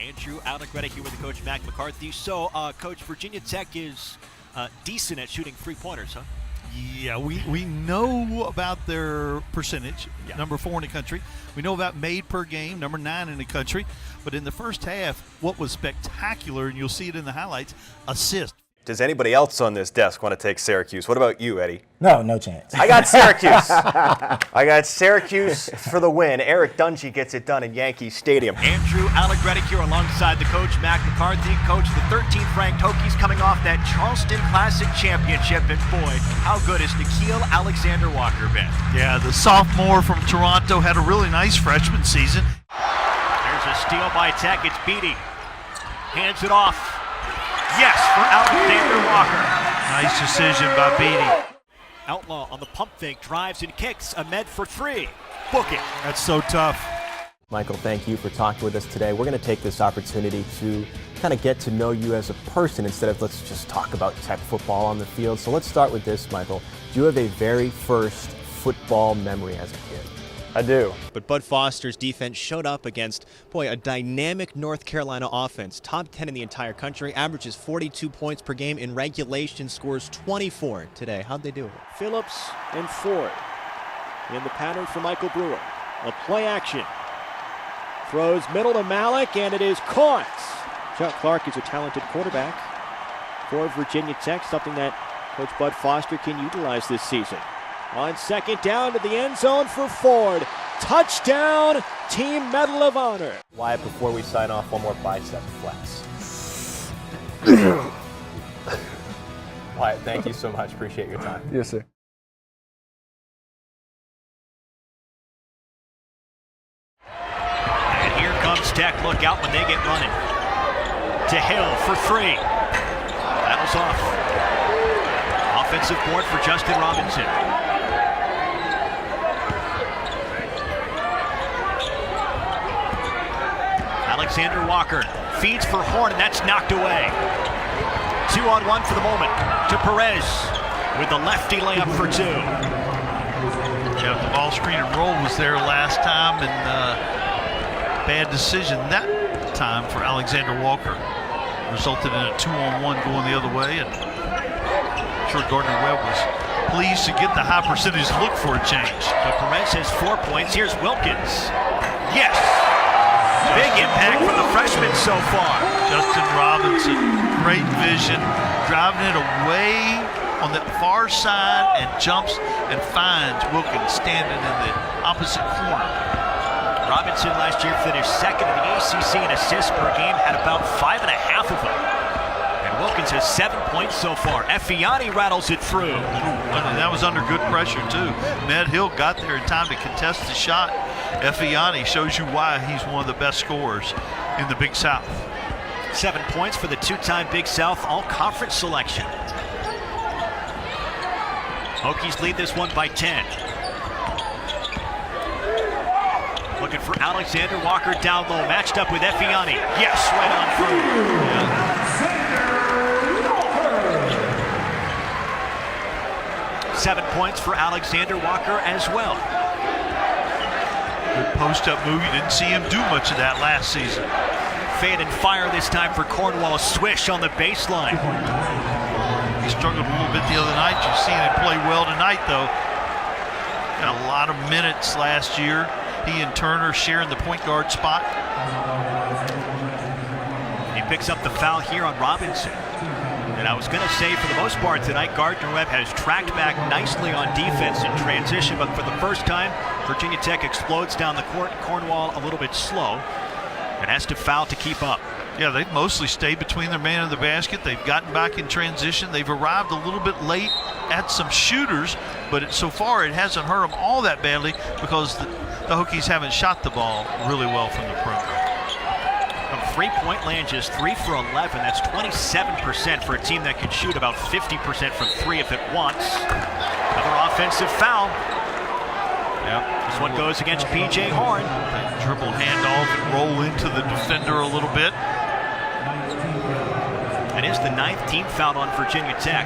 Andrew Allegretta here with the coach, Mac McCarthy. So, Coach, Virginia Tech is decent at shooting three-pointers, huh? Yeah, we know about their percentage, number 4 in the country. We know about made per game, number 9 in the country. But in the first half, what was spectacular, and you'll see it in the highlights, assist. Does anybody else on this desk want to take Syracuse? What about you, Eddie? No chance. I got Syracuse. I got Syracuse for the win. Eric Dungy gets it done in Yankee Stadium. Andrew Allegretta here alongside the coach, Mac McCarthy. Coach, the 13th ranked Hokies coming off that Charleston Classic Championship. And boy, how good has Nickeil Alexander-Walker been? Yeah, the sophomore from Toronto had a really nice freshman season. There's a steal by Tech. It's Beatty. Hands it off. Yes, for Alexander Walker. Nice decision by Beatty. Outlaw on the pump fake, drives and kicks. Ahmed for 3. Book it. That's so tough. Michael, thank you for talking with us today. We're going to take this opportunity to kind of get to know you as a person instead of let's just talk about Tech football on the field. So let's start with this, Michael. Do you have a very first football memory as a kid? I do. But Bud Foster's defense showed up against, a dynamic North Carolina offense. Top 10 in the entire country, averages 42 points per game in regulation, scores 24 today. How'd they do it? Phillips and Ford in the pattern for Michael Brewer. A play action. Throws middle to Malik, and it is caught. Chuck Clark is a talented quarterback for Virginia Tech, something that Coach Bud Foster can utilize this season. On second down to the end zone for Ford. Touchdown, Team Medal of Honor. Wyatt, before we sign off, one more bicep flex. Wyatt, thank you so much. Appreciate your time. Yes, sir. And here comes Tech. Look out when they get running. To Hill for 3. That was off. Offensive board for Justin Robinson. Alexander Walker feeds for Horn, and that's knocked away. 2-on-1 for the moment to Perez with the lefty layup for 2. Yeah, the ball screen and roll was there last time, and bad decision that time for Alexander Walker. Resulted in a 2-on-1 going the other way, and I'm sure Gardner-Webb was pleased to get the high percentage look for a change. So Perez has 4 points. Here's Wilkins. Yes! Big impact from the freshman so far. Justin Robinson, great vision, driving it away on the far side and jumps and finds Wilkins standing in the opposite corner. Robinson last year finished second in the ACC in assists per game, had about 5.5 of them. And Wilkins has 7 points so far. Effiani rattles it through. And that was under good pressure too. Med Hill got there in time to contest the shot. Effiani shows you why he's one of the best scorers in the Big South. 7 points for the 2-time Big South All-Conference selection. Hokies lead this one by 10. Looking for Alexander Walker down low, matched up with Effiani. Yes, right on through. 7 points for Alexander Walker as well. Good post-up move. You didn't see him do much of that last season. Fade and fire this time for Cornwall. Swish on the baseline. He struggled a little bit the other night. You've seen him play well tonight, though. Got a lot of minutes last year. He and Turner sharing the point guard spot. He picks up the foul here on Robinson. And I was going to say, for the most part tonight, Gardner-Webb has tracked back nicely on defense in transition, but for the first time, Virginia Tech explodes down the court. Cornwall a little bit slow and has to foul to keep up. Yeah, they've mostly stayed between their man and the basket. They've gotten back in transition. They've arrived a little bit late at some shooters, but so far it hasn't hurt them all that badly because the Hokies haven't shot the ball really well from the perimeter. From three-point land, just 3 for 11. That's 27% for a team that can shoot about 50% from 3 if it wants. Another offensive foul. Yep. This one goes against P.J. Horn. Dribble handoff and roll into the defender a little bit. That is the 9th team foul on Virginia Tech.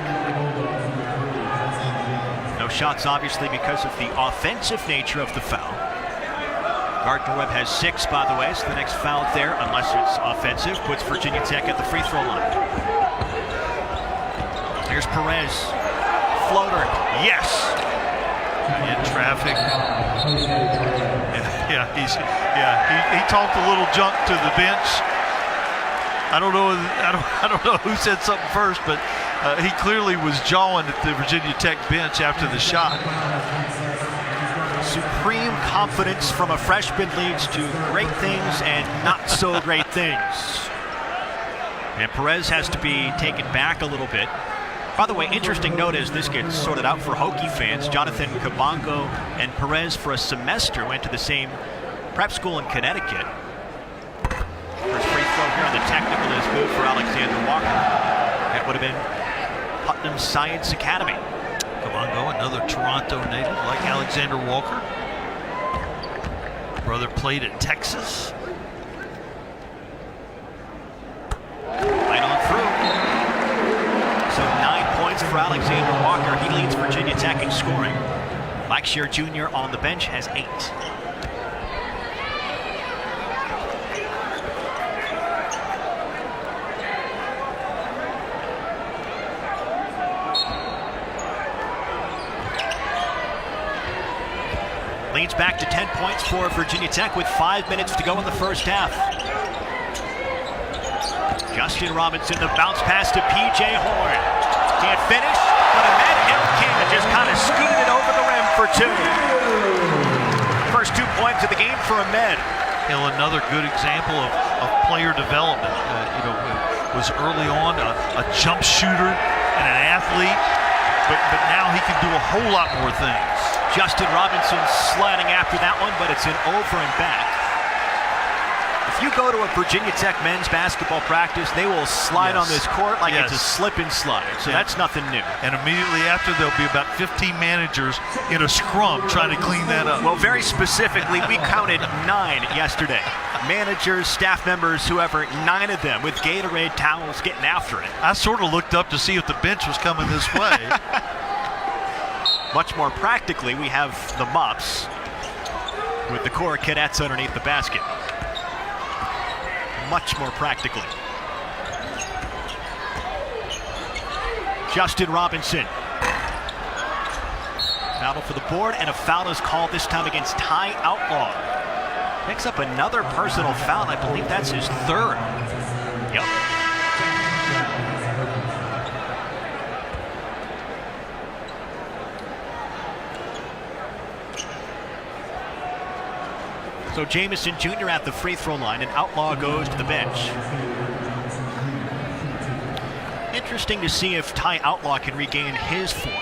No shots, obviously, because of the offensive nature of the foul. Gardner-Webb has 6, by the way, so the next foul there, unless it's offensive, puts Virginia Tech at the free throw line. Here's Perez. Floater. Yes. In traffic. He talked a little junk to the bench. I don't know who said something first, but he clearly was jawing at the Virginia Tech bench after the shot. Supreme confidence from a freshman leads to great things and not so great things. And Perez has to be taken back a little bit. By the way, interesting note as this gets sorted out for Hokie fans, Jonathan Kabongo and Perez for a semester went to the same prep school in Connecticut. First free throw here on the technical is good for Alexander Walker. That would have been Putnam Science Academy. Kabongo, another Toronto native like Alexander Walker. Brother played at Texas. Right on through. So 9 points for Alexander Walker. He leads Virginia Tech in scoring. Blackshear Jr. on the bench has 8. Leads back to 10 points for Virginia Tech with 5 minutes to go in the first half. Justin Robinson, the bounce pass to P.J. Horn. Can't finish, but Ahmed Elkan just kind of scooted it over the rim for 2. First 2 points of the game for Ahmed. Another good example of player development. Was early on a jump shooter and an athlete, but now he can do a whole lot more things. Justin Robinson sliding after that one, but it's an over and back. If you go to a Virginia Tech men's basketball practice, they will slide on this court like it's a slip and slide. So that's nothing new. And immediately after, there'll be about 15 managers in a scrum trying to clean that up. Well, very specifically, we counted 9 yesterday. Managers, staff members, whoever, 9 of them with Gatorade towels getting after it. I sort of looked up to see if the bench was coming this way. Much more practically, we have the mops with the core cadets underneath the basket. Much more practically. Justin Robinson. Battle for the board, and a foul is called this time against Ty Outlaw. Picks up another personal foul. I believe that's his 3rd. Yep. So Jamison Jr. at the free throw line, and Outlaw goes to the bench. Interesting to see if Ty Outlaw can regain his form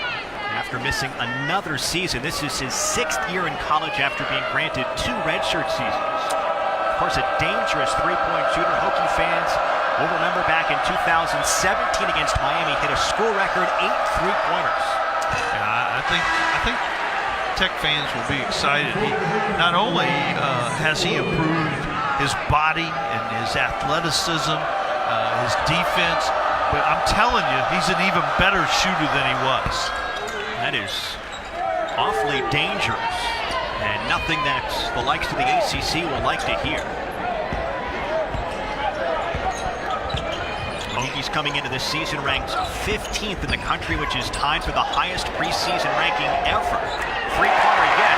after missing another season. This is his 6th year in college after being granted 2 redshirt seasons. Of course, a dangerous three-point shooter. Hokie fans will remember back in 2017 against Miami, hit a school record 8 3-pointers. Yeah, I think Tech fans will be excited. Not only has he improved his body and his athleticism, his defense, but I'm telling you, he's an even better shooter than he was. That is awfully dangerous, and nothing that the likes of the ACC will like to hear. Hokies coming into this season ranked 15th in the country, which is tied for the highest preseason ranking ever. Three-pointer, yes,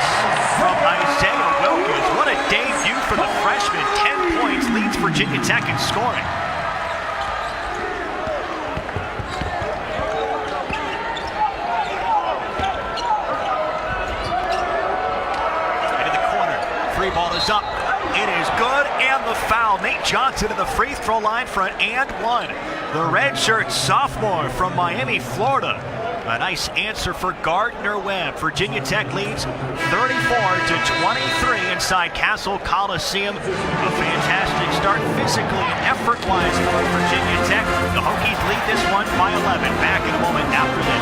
from Isaiah Wilkins. What a debut for the freshman. 10 points, leads Virginia Tech in scoring. Into the corner. Free ball is up. It is good, and the foul. Nate Johnson to the free throw line for an and 1. The redshirt sophomore from Miami, Florida. A nice answer for Gardner-Webb. Virginia Tech leads 34-23 inside Castle Coliseum. A fantastic start physically and effort-wise for Virginia Tech. The Hokies lead this one by 11. Back in a moment after this.